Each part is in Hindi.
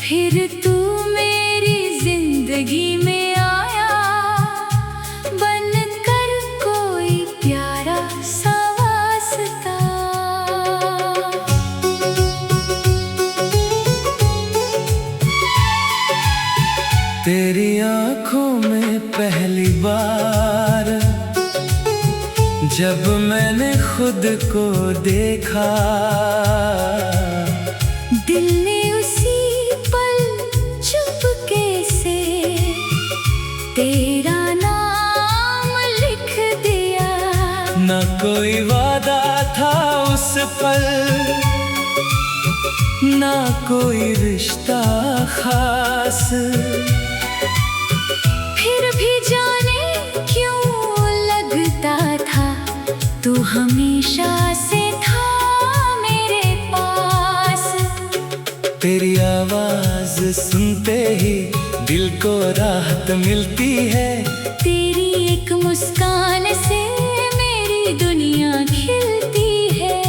फिर तू मेरी जिंदगी में आया, बनकर कोई प्यारा सा वास्ता। तेरी आंखों में पहली बार जब मैंने खुद को देखा, दिल ने उसी पल चुपके से तेरा नाम लिख दिया। न कोई वादा था उस पल, न कोई रिश्ता खास, फिर भी जाने क्यों लगता था तू हमेशा से था मेरे पास। तेरी आवाज सुनते ही दिल को राहत मिलती है, तेरी एक मुस्कान से मेरी दुनिया खिलती है।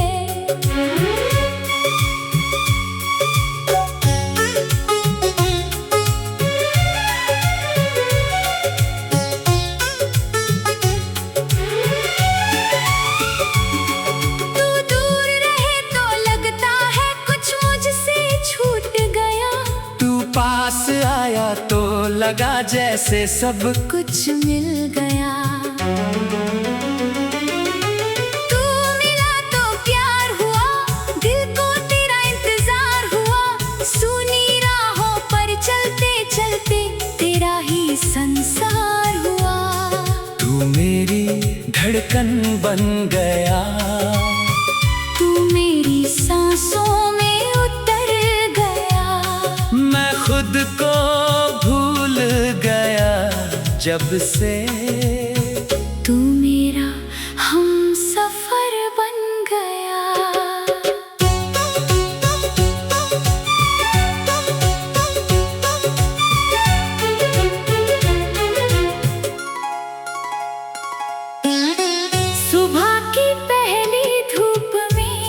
तू दूर रहे तो लगता है कुछ मुझसे छूट गया, तू पास आया तो लगा जैसे सब कुछ मिल गया। तू मिला तो प्यार हुआ, दिल को तेरा इंतजार हुआ, सुनी राहों पर चलते चलते तेरा ही संसार हुआ। तू मेरी धड़कन बन गया, तू मेरी सांसों में उतर गया, मैं खुद को भूल गया जब से तू मेरा हमसफर बन गया। सुबह की पहली धूप में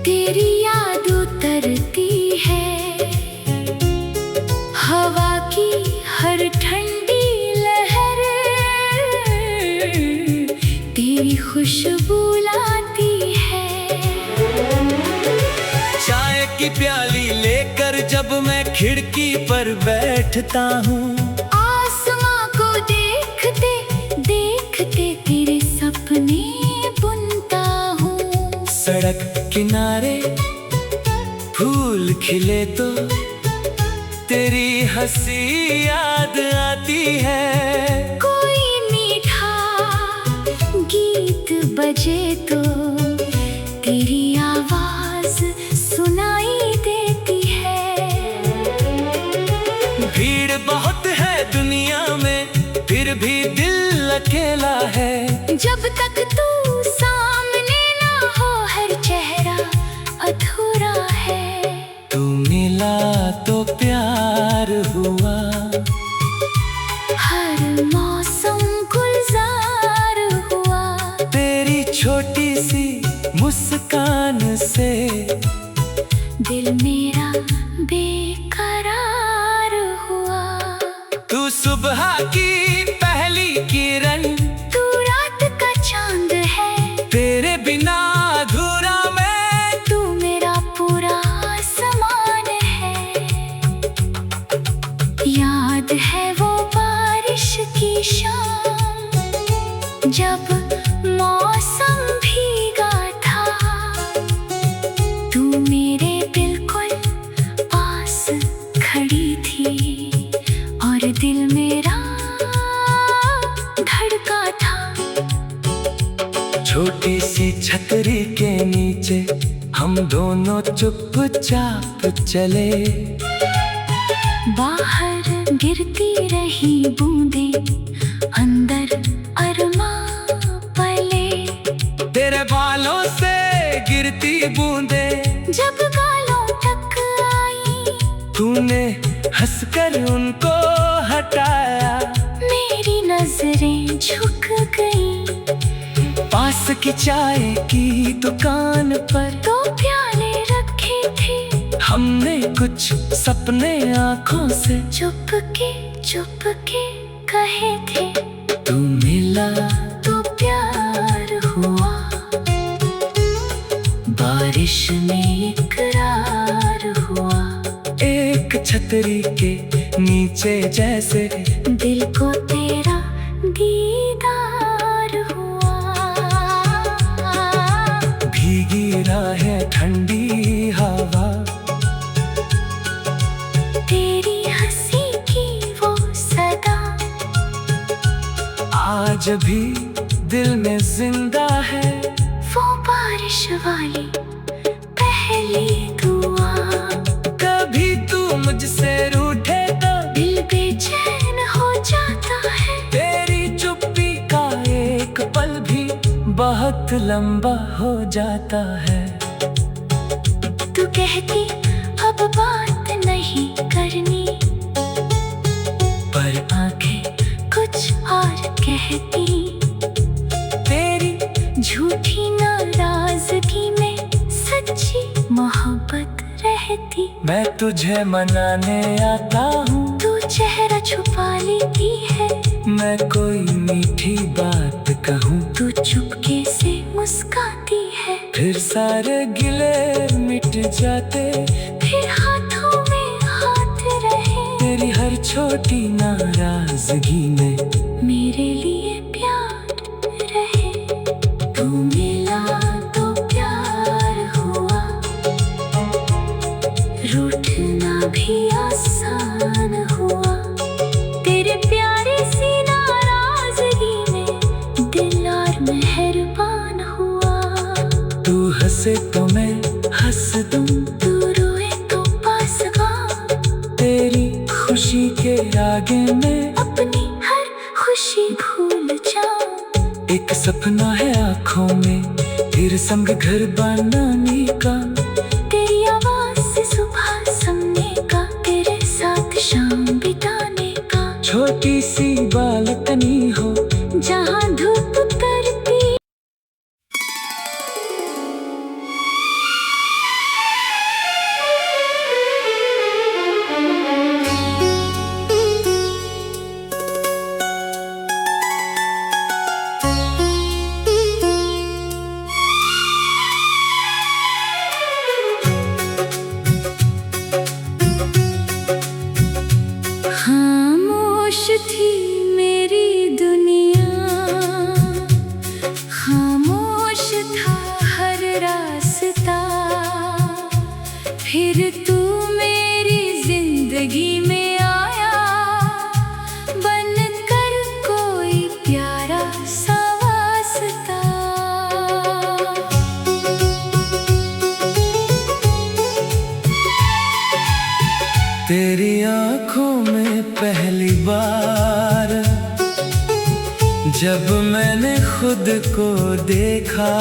तेरी याद उतरती है, हवा की हर ठंडी लहर तेरी खुशबू लाती है। चाय की प्याली लेकर जब मैं खिड़की पर बैठता हूँ, आसमां को देखते देखते तेरे सपने बुनता हूँ। सड़क किनारे फूल खिले तो तेरी हंसी याद आती है, कोई मीठा गीत बजे तो तेरी आवाज सुनाई देती है। भीड़ बहुत है दुनिया में फिर भी दिल अकेला है, जब तक तू सामने ना हो हर चेहरा अधूरा है। तू मिला तो प्यार हुआ, हर मौसम गुलजार हुआ, तेरी छोटी सी मुस्कान से दिल मेरा बेकरार हुआ। तू सुबह की पहली किरण, तू रात का चांद है, तेरे बिना अधूरा मैं, तू मेरा पूरा आसमान है। याद है वो बारिश की शाम जब मौसम भीगा था, तू मेरे बिल्कुल पास खड़ी थी और दिल मेरा धड़का था। छोटी सी छतरी के नीचे हम दोनों चुपचाप चले, बाहर गिरती रही बूंदें, अंदर अरमां पले। तेरे बालों से गिरती बूंदें जब गालों तक आई, तूने हंसकर उनको हटाया, मेरी नजरें झुक गईं। पास की चाय की दुकान पर दो प्याले रखे थे, हमने कुछ सपने आँखों से चुप के कहे थे। तू मिला तो प्यार हुआ, बारिश में इकरार हुआ। एक छतरी के नीचे जैसे दिल को तेरा दीदार हुआ। भीगी राहें ठंडी हवा, तेरी हंसी की वो सदा आज भी दिल में जिंदा है। वो बारिश वाली पहली दुआ। कभी तू मुझसे रूठे तो दिल बेचैन हो जाता है। तेरी चुप्पी का एक पल भी बहुत लंबा हो जाता है। तू कहती अब बात नहीं करनी, पर आंखें कुछ और कहती। तेरी झूठी नाराजगी में सच्ची मोहब्बत रहती। मैं तुझे मनाने आता हूँ, तू चेहरा छुपा लेती है। मैं कोई मीठी बात कहूँ, तू चुपके से मुस्काती है। फिर सारे गिले मिट जाते। फिर हाथों में हाथ रहे। तेरी हर छोटी नाराजगी में मेरे लिए प्यार रहे। तू मिला तो प्यार हुआ, रूठना भी आसान हुआ। तेरे प्यारे सी नाराजगी में दिल और मेहरबान हुआ। तू हंसे तो मैं हंस दूं, तू रोए तो पास आऊं। तेरी खुशी के आगे मैं अपनी हर खुशी भूल जाऊं। एक सपना है आँखों में, फिर संग घर बनाने का। तेरी आवाज से सुबह समने का, तेरे साथ शाम बिताने का। छोटी सी बालकनी हो जहाँ धूप करती। खामोश थी मेरी दुनिया, खामोश था हर रास्ता। फिर तू मेरी जिंदगी में आया, बनकर कोई प्यारा सा वास्ता। तेरी आँखों में पहली बार जब मैंने खुद को देखा,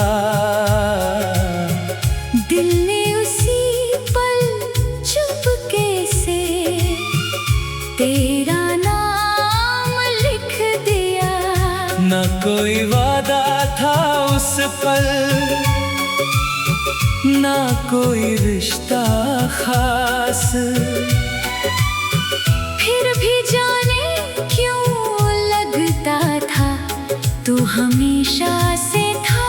दिल ने उसी पल चुपके से तेरा नाम लिख दिया। न कोई वादा था उस पल, ना कोई रिश्ता खास। फिर भी जाने क्यों लगता था, तू हमेशा से था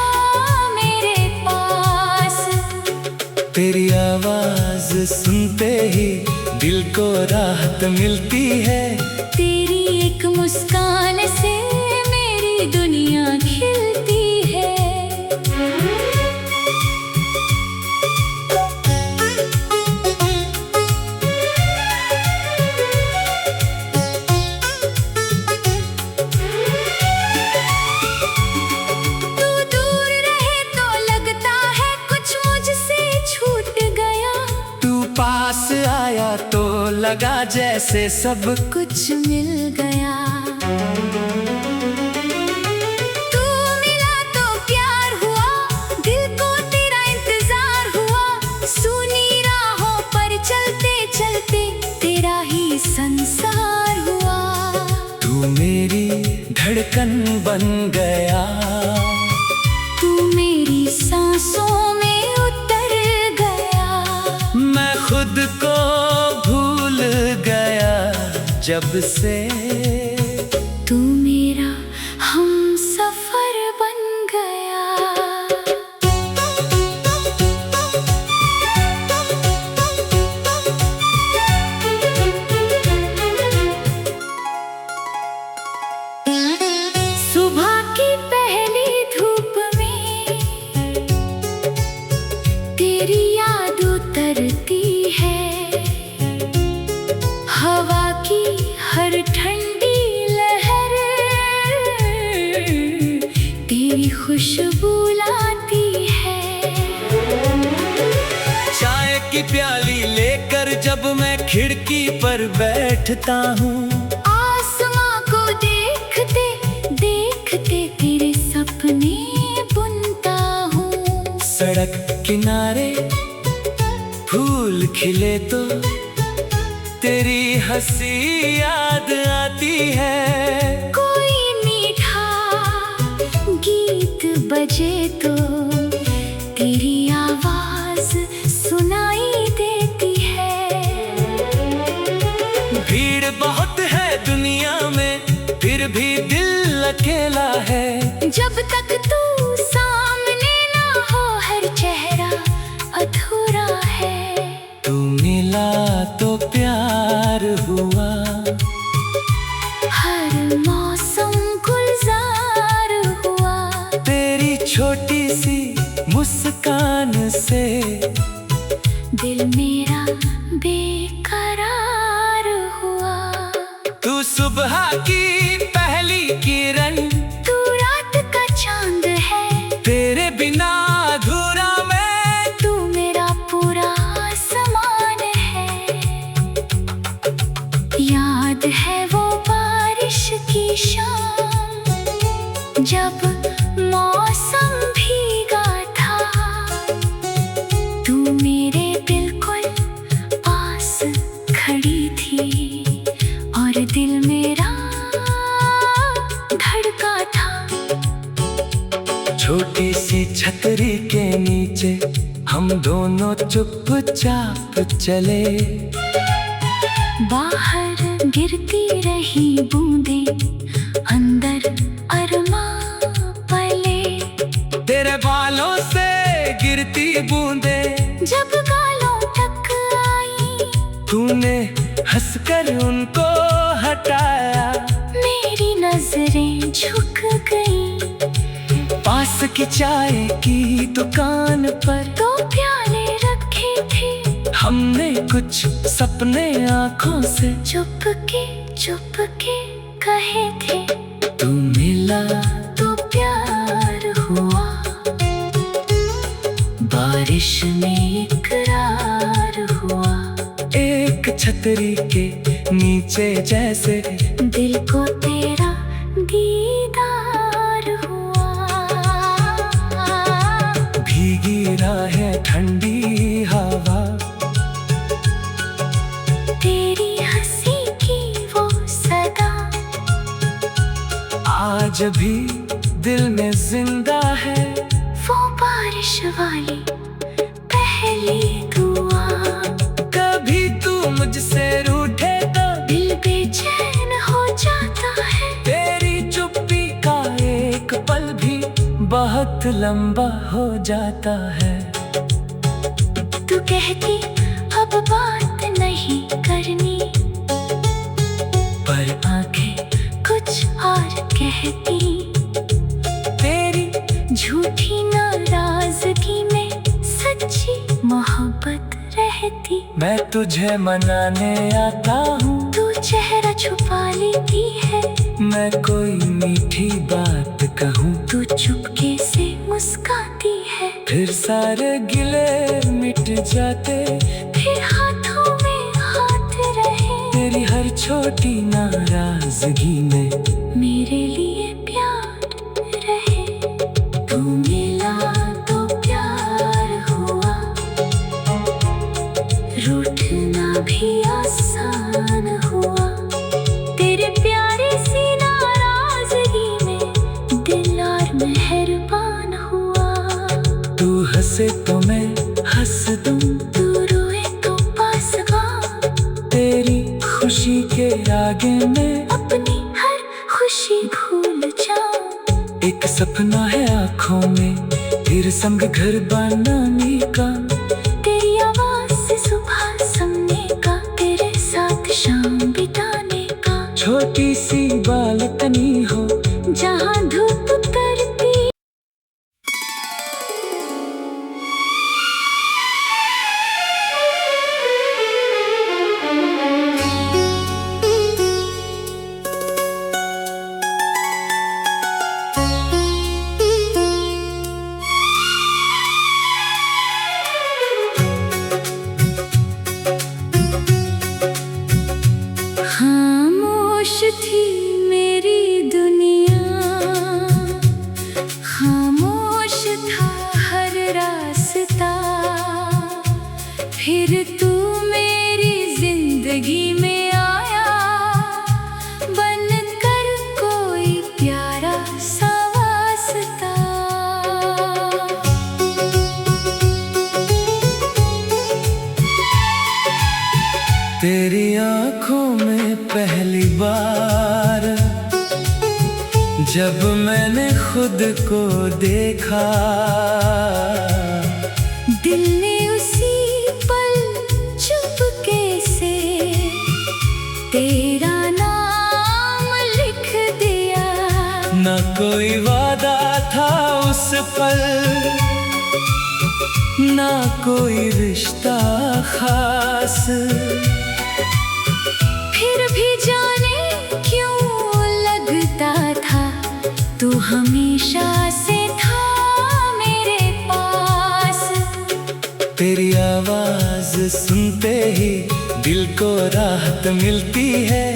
मेरे पास। तेरी आवाज सुनते ही दिल को राहत मिलती है। तेरी एक मुस्कान से मेरी दुनिया खिलती है। तू दूर रहे तो लगता है कुछ मुझसे छूट गया। तू पास आया तो लगा जैसे सब कुछ मिल गया। तू मिला तो प्यार हुआ, दिल को तेरा इंतजार हुआ। सुनी राहों पर चलते चलते तेरा ही संसार हुआ। तू मेरी धड़कन बन गया, तू मेरी सांसों में उतर गया। मैं खुद जब से तू मेरा हम सफर बन गया। सुबह की पहली धूप में तेरी याद उतरती है। हवा की हर ठंडी लहर तेरी खुशबू लाती है। चाय की प्याली लेकर जब मैं खिड़की पर बैठता हूँ, आसमां को देखते देखते तेरे सपने बुनता हूँ। सड़क किनारे फूल खिले तो तेरी हंसी याद आती है। कोई मीठा गीत बजे तो तेरी आवाज सुनाई देती है। भीड़ बहुत है दुनिया में, फिर भी दिल अकेला है। जब तक तू सामने ना हो हर चेहरा अधूरा है। तू मिला तो प्यार हुआ, हर मौसम गुलजार हुआ। तेरी छोटी सी मुस्कान से दिल मेरा बेकरार हुआ। तू सुबह की पहली किरण, तू रात का चांद है। तेरे बिना अधूरा मैं, तू मेरा पूरा समान है। याद है वो बारिश की शाम, जब मौसम भीगा था। तू मेरे बिल्कुल पास खड़ी थी और दिल मेरा धड़का था। छोटी सी छतरी के नीचे हम दोनों चुपचाप चले। बाहर गिरती रही बूंदें, अंदर अरमां पले। तेरे बालों से गिरती बूंदें जब गालों तक आई, तूने हंसकर उनको हटाया। मेरी नजरें झुक गईं। पास की चाय की दुकान पर दो प्याले रखे थे, हमने कुछ सपने आँखों से चुपके कहे थे। तू मिला तो प्यार हुआ, बारिश में इकरार हुआ। एक छतरी के नीचे जैसे दिल को तेरा दीदार हुआ। भीगी राहें ठंडी हवा, तेरी हंसी की वो सदा आज भी दिल में जिंदा है। वो बारिश वाली पहली दुआ। कभी तू मुझसे रूठे तो दिल बेचैन हो जाता है। तेरी चुप्पी का एक पल भी बहुत लंबा हो जाता है। तू कहती अब बात नहीं करनी, पर आंखें कुछ और कहती। तेरी झूठी नाराजगी में सच्ची मोहब्बत रहती। मैं तुझे मनाने आता हूँ, तू चेहरा छुपा लेती है। मैं कोई मीठी बात कहूँ, तू चुपके से मुस्काती है। फिर सारे गिले मिट जाते। फिर हाथों में हाथ रहे, तेरी हर छोटी नाराजगी में मेरे लिए प्यार रहे। तू मिला तो प्यार हुआ, रूठना भी आसान हुआ। तेरे प्यारे सी नाराजगी में दिल और मेहरबान हुआ। तू हंसे तो मैं हंस दूं, तू रोए तो पास आ। तेरी खुश खुशी के आगे मैं अपनी हर खुशी भूल जाऊं। एक सपना है आँखों में फिर संग घर बनाने का। तेरी आवाज से सुबह सोने का, तेरे साथ शाम बिताने का। छोटी सी बालकनी हो जहाँ धूप उतरती। खामोश थी मेरी दुनिया, खामोश था हर रास्ता। फिर तू मेरी जिंदगी में आया, बनकर कोई प्यारा सा वास्ता। तेरी आँखों में पहली बार जब मैंने खुद को देखा, दिल ने उसी पल चुपके से तेरा नाम लिख दिया। न कोई वादा था उस पल, ना कोई रिश्ता खास। फिर भी जाने क्यों लगता था तू हमेशा से था मेरे पास। तेरी आवाज सुनते ही दिल को राहत मिलती है।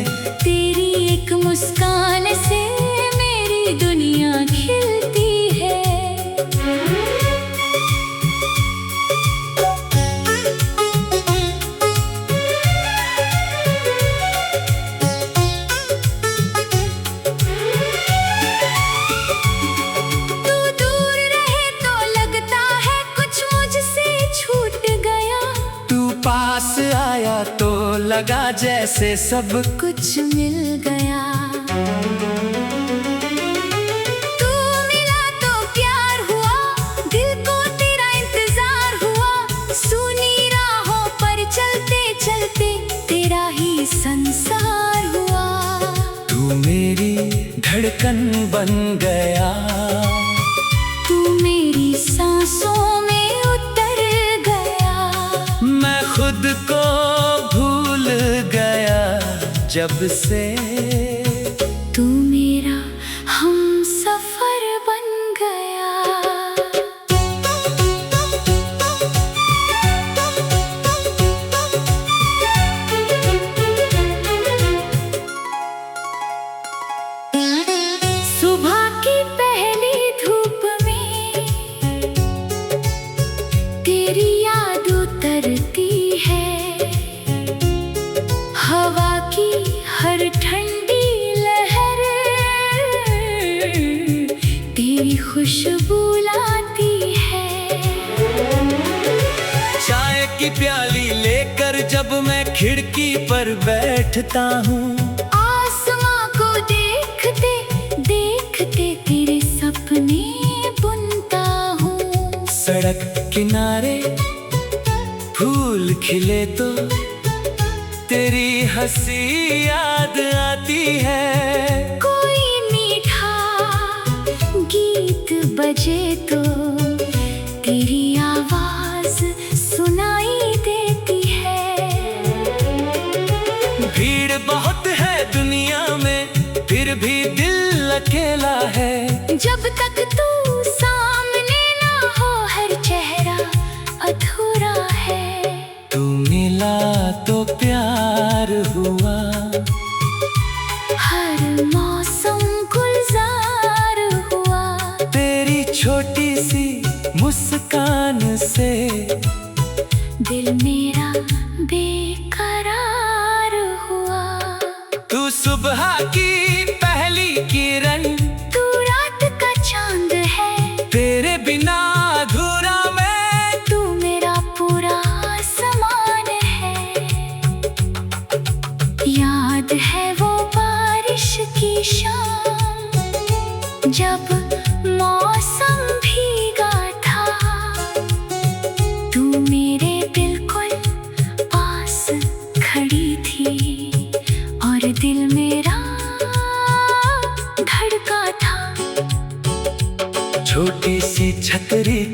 तेरी एक मुस्कान से मेरी दुनिया खिलती है। पास आया तो लगा जैसे सब कुछ मिल गया। तू मिला तो प्यार हुआ, दिल को तेरा इंतजार हुआ। सुनी राहों पर चलते चलते तेरा ही संसार हुआ। तू मेरी धड़कन बन गया, तू मेरी सांसों में उतर गया। मैं खुद को भूल गया जब से तू मेरा हमसफर बन गया। सुबह की पहली धूप में तेरी याद उतरती है। हवा की हर ठंडी लहर तेरी खुशबू लाती है। चाय की प्याली लेकर जब मैं खिड़की पर बैठता हूँ, आसमां को देखते देखते तेरे सपने बुनता हूँ। सड़क किनारे फूल खिले तो तेरी हंसी याद आती है। कोई मीठा गीत बजे तो तेरी आवाज सुनाई देती है। भीड़ बहुत है दुनिया में फिर भी दिल अकेला है। जब तक तू सामने ना हो हर चेहरा अधूरा है। तू मिला तो प्यार हुआ, हर मौसम गुलजार हुआ। तेरी छोटी सी मुस्कान से दिल मेरा बेकरार हुआ। तू सुबह की पहली किरण, तू रात का चांद है। तेरे बिना अधूरा मैं, तू मेरा पूरा समान है। या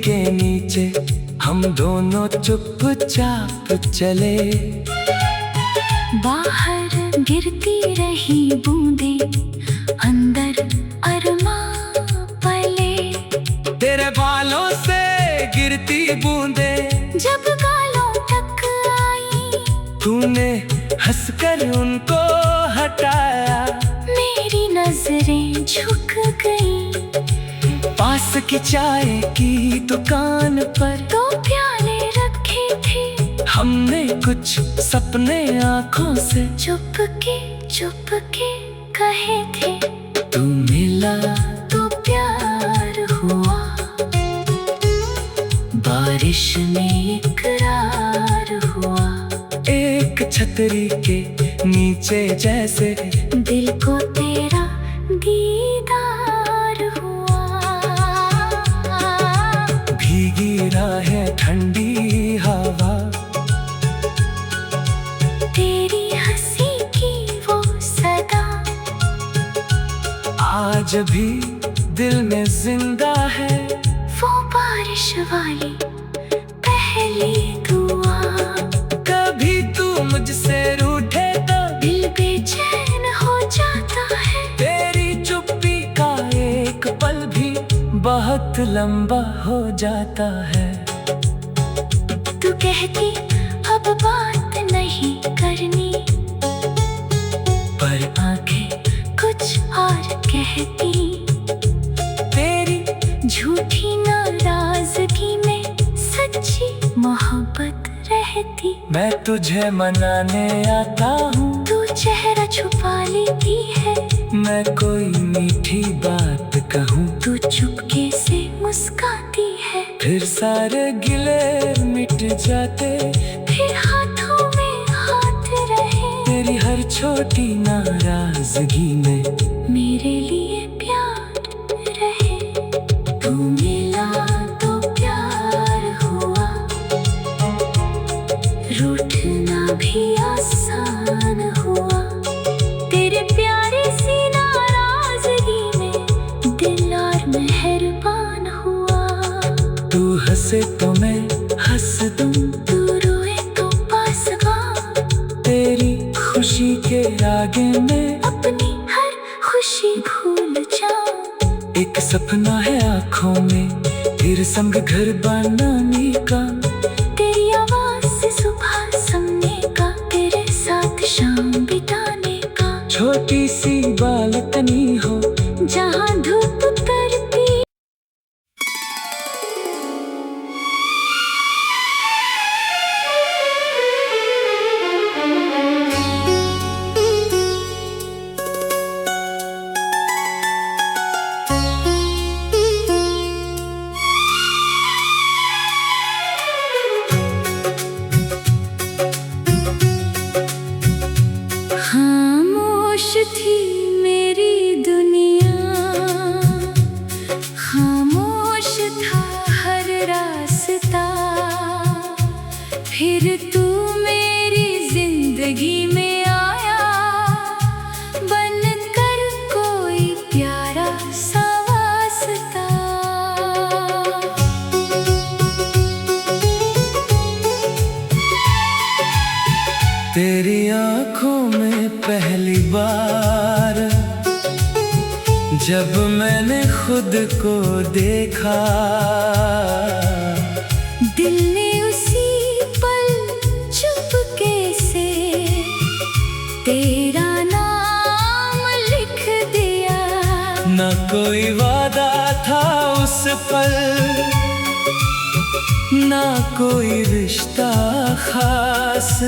के नीचे हम दोनों चुपचाप चले। बाहर गिरती रही बूंदें, अंदर अरमां पले। तेरे बालों से गिरती बूंदें जब गालों तक आई, तूने हंसकर उनको हटाया। मेरी नजरें झुक गईं। पास की चाय की दुकान पर दो प्याले रखे थे, हमने कुछ सपने आंखों से चुपके कहे थे। तू मिला तो प्यार हुआ, बारिश में इकरार हुआ। एक छतरी के नीचे जैसे दिल को तेरा दीदार हुआ। भीगी राहें ठंडी हवा, तेरी हंसी की वो सदा आज भी दिल में जिंदा है। वो बारिश वाली पहली दुआ। कभी तू मुझसे रूठे तो दिल बेचैन हो जाता है। तेरी चुप्पी का एक पल भी बहुत लंबा हो जाता है। तू कहती अब बात नहीं करनी, पर आंखें कुछ और कहती। तेरी झूठी नाराजगी में सच्ची मोहब्बत रहती। मैं तुझे मनाने आता हूँ, तू चेहरा छुपा लेती है। मैं कोई मीठी बात कहूँ, तू चुपके से मुस्काती है। फिर सारे गिले मिट जाते। फिर हाथों में हाथ रहे, तेरी हर छोटी नाराजगी में मेरे लिए प्यार रहे। तू मिला तो प्यार हुआ, रूठना भी आसान हुआ। तेरे प्यारे सी नाराजगी में दिल और मेहरबान हुआ। तू हंसे तो मैं हंस दूं, तू रोए तो पास आ। तेरी खुशी के आगे मैं अपनी हर खुशी भूल जाऊं। एक सपना है आँखों में, फिर संग घर बनाने का। तेरी आवाज से सुबह सोने का, तेरे साथ शाम बिताने का। छोटी सी बालकनी हो जहाँ धूप उतरती। खामोश थी मेरी दुनिया, खामोश था हर रास्ता। फिर तू मेरी जिंदगी में आया, बनकर कोई प्यारा सा वास्ता। तेरी आँखों में पहली बार जब मैंने खुद को देखा, दिल ने उसी पल चुपके से तेरा नाम लिख दिया। न कोई वादा था उस पल, न कोई रिश्ता खास।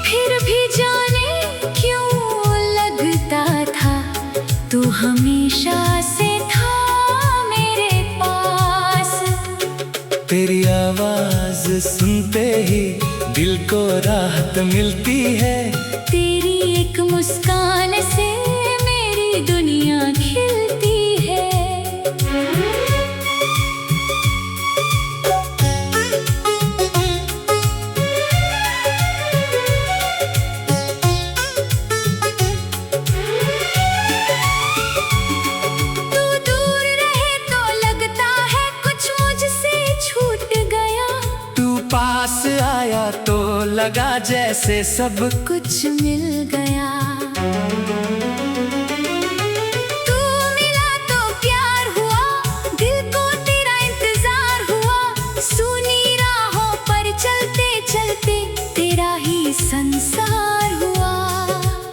फिर भी जाने क्यों लगता था, तू हमेशा से था मेरे पास। तेरी आवाज सुनते ही दिल को राहत मिलती है। तेरी एक मुस्कान से मेरी दुनिया खिलती है। तू दूर रहे तो लगता लगा जैसे सब कुछ मिल गया। तू मिला तो प्यार हुआ, दिल को तेरा इंतजार हुआ। सुनी राहों पर चलते चलते तेरा ही संसार हुआ।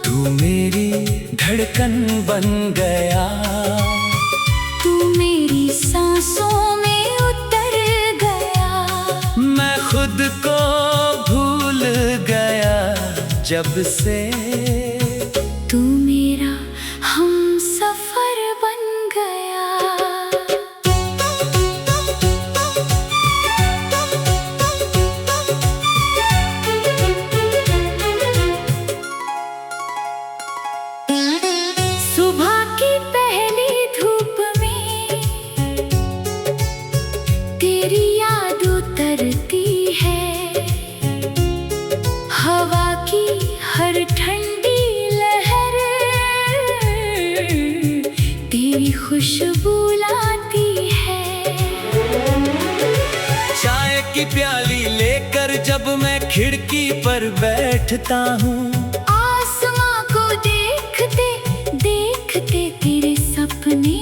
तू मेरी धड़कन बन गया, तू मेरी सांसों में उतर गया। मैं खुद को भूल गया जब से तू मेरा हमसफर बन गया। सुबह की पहली धूप में तेरी याद उतरती है। हवा की हर ठंडी लहर तेरी खुशबू लाती है। चाय की प्याली लेकर जब मैं खिड़की पर बैठता हूँ, आसमां को देखते देखते तेरे सपने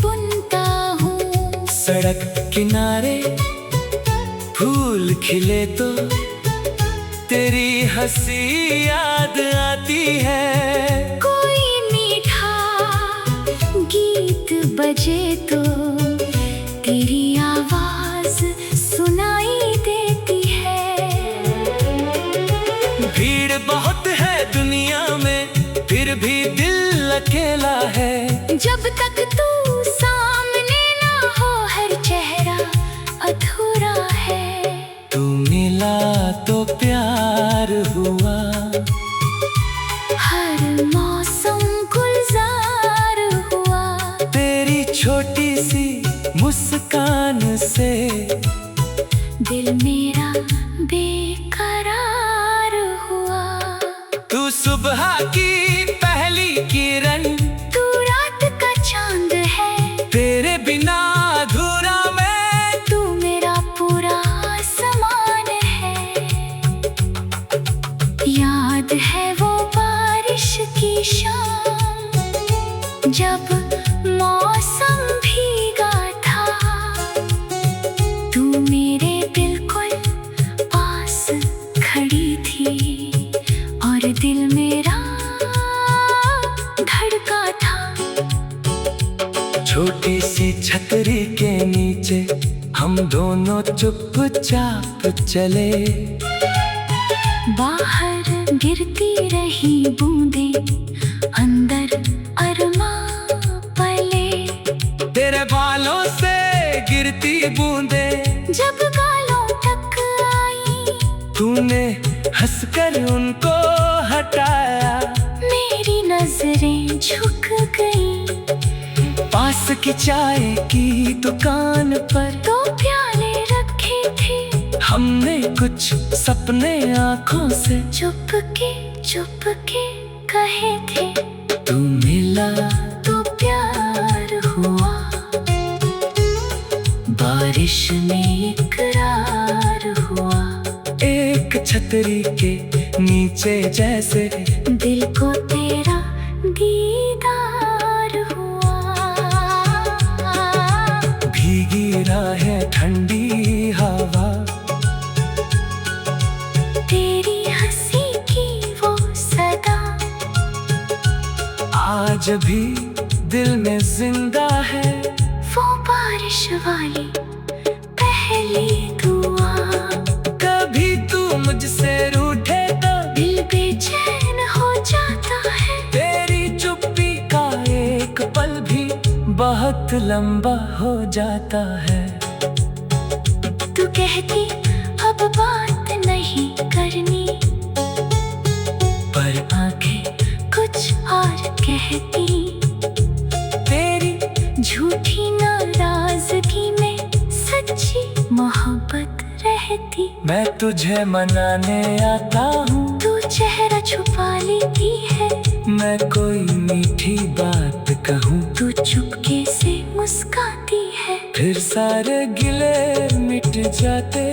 बुनता हूँ। सड़क किनारे फूल खिले तो तेरी हंसी याद आती है। कोई मीठा गीत बजे तो तेरी आवाज सुनाई देती है। भीड़ बहुत है दुनिया में, फिर भी दिल अकेला है। जब तक तू सामने ना हो हर चेहरा अधूरा है। तू मिला तो प्यार हुआ, हर मौसम गुलजार हुआ। तेरी छोटी सी मुस्कान से दिल मेरा बेकरार हुआ। तू सुबह की पहली किरण, तू रात का चांद है। तेरे बिना अधूरा मैं। तू मेरा पूरा आसमान है। याद है वो बारिश की शाम, जब मौसम भीगा था। तू मेरे बिल्कुल पास खड़ी थी और दिल मेरा धड़का था। छोटी सी छतरी के नीचे हम दोनों चुपचाप चले। बाहर गिरती रही बूंदें, अंदर अरमां पले। तेरे बालों से गिरती बूंदें जब गालों तक आई, तूने हंसकर उनको हटाया। मेरी नजरें झुक गईं। पास की चाय की दुकान पर दो प्याले रखे थे। हमने कुछ सपने आँखों से चुपके कहे थे। तू मिला तो प्यार हुआ, बारिश में इकरार हुआ। एक छतरी के नीचे जैसे दिल को तेरा दीदार हुआ। भीगी राहें ठंडी हवा, तेरी हंसी की वो सदा आज भी दिल में जिंदा है। वो बारिश वाली पहली दुआ। कभी तू मुझसे रूठे तो दिल बेचैन हो जाता है। तेरी चुप्पी का एक पल भी बहुत लंबा हो जाता है। तू कहती अब बात नहीं करनी, पर आंखें कुछ और कहती। तेरी झूठी नाराजगी में सच्ची मोहब्बत रहती। मैं तुझे मनाने आता हूँ, तू चेहरा छुपा लेती है। मैं कोई मीठी बात कहूँ, तू चुपके से मुस्काती है। फिर सारे गिले मिट जाते।